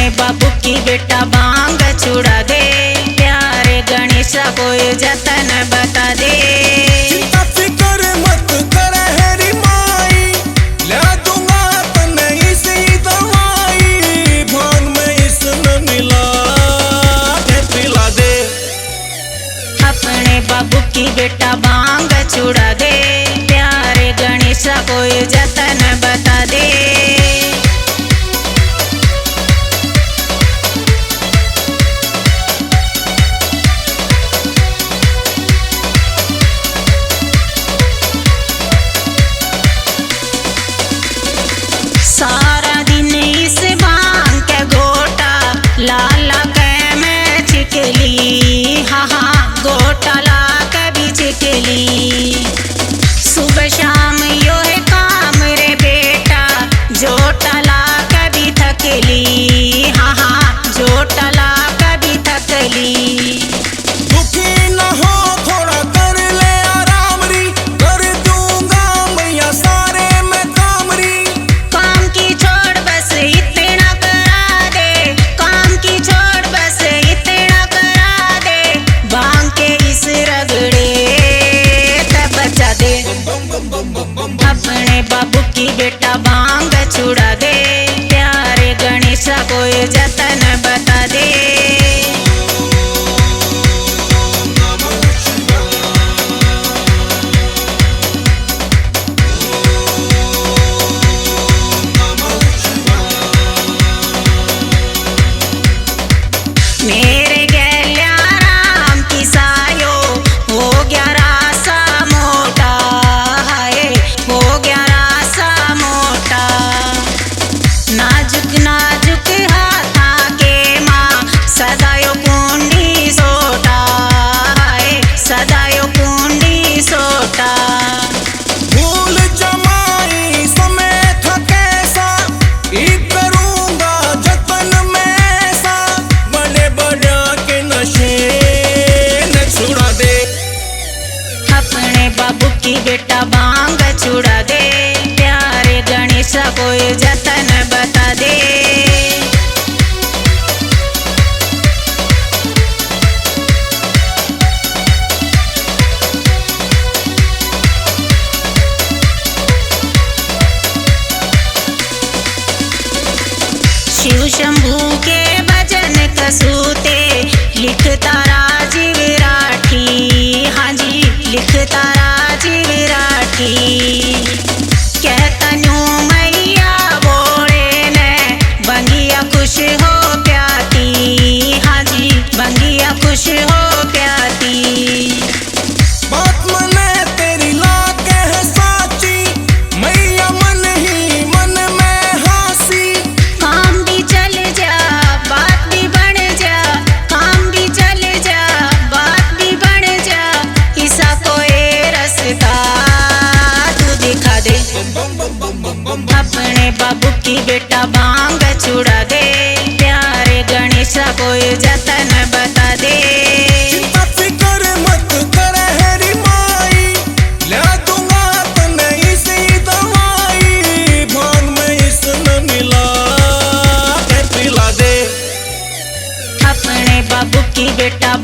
अपने बाबू की बेटा भांग छुड़ा दे, प्यारे गणेशा कोई जतन बता दे। चिंता फिकर मत कर हेरी माई, ला दूंगा तने इसी दवाई, भांग में इसने मिला के पिला दे। अपने बाबू की बेटा भांग छुड़ा दे, प्यारे गणेशा कोई जतन बता दे। सारा दिन इस भांग के गोटा लाला के मैं छिकली, हाँ हाँ गोटा ला के भी छिकली। सुबह शाम यो है काम रे बेटा, जोटा ला के भी थकली, हाँ हाँ जोटा ला के भी थकली। दुखी न हो थोड़ा कर ले आराम री, कर दूंगा मैया सारे में काम री। काम की छोड़ बस इतना करा दे, काम की छोड़ बस इतना करा दे, भांग के इस रगड़े तब बचा दे। अपने बाबू की बेटा भांग छुड़ा दे, प्यारे गणेशा कोई जतन बता दे। मेरे गैल्या राम की सायो हो गया रासा मोटा, हाय हो गया रासा मोटा। नाजुक नाजुक हाथा के माँ सदायो कुंडी सोटा, हाय सदायो कुंडी सोटा। भूल जमाई समय था कैसा, ई करूंगा जतन में ऐसा, बड़े बड़ा के नशे न छुड़ा दे। अपने बाबू की बेटा भांग छुड़ा दे, प्यारे गणेशा कोई जतन बता दे। शिव शंभू के भजन कसूते, लिखता राजीव राठी, हाँ जी लिखता राजीव राठी। कहता न्यू मैया बोले ने बंगिया खुश हो प्याती, हाँ जी बंगिया खुश हो प्याती। बात मने तेरी लाके है साची, मैया मन ही मन में हासी। काम भी चल जा बात भी बन जा, काम भी चल जा बात भी बन जा, ऐसा कोई रास्ता तू दिखा दे। अपने बाबू की बेटा भांग छुड़ा दे, प्यारे गणेशा कोई जतन बता दे। चिंता फिकर मत कर हेरी माई, ला दूंगा तने इसी दवाई, भांग में इसने मिला के पिला दे। अपने बाबू की बेटा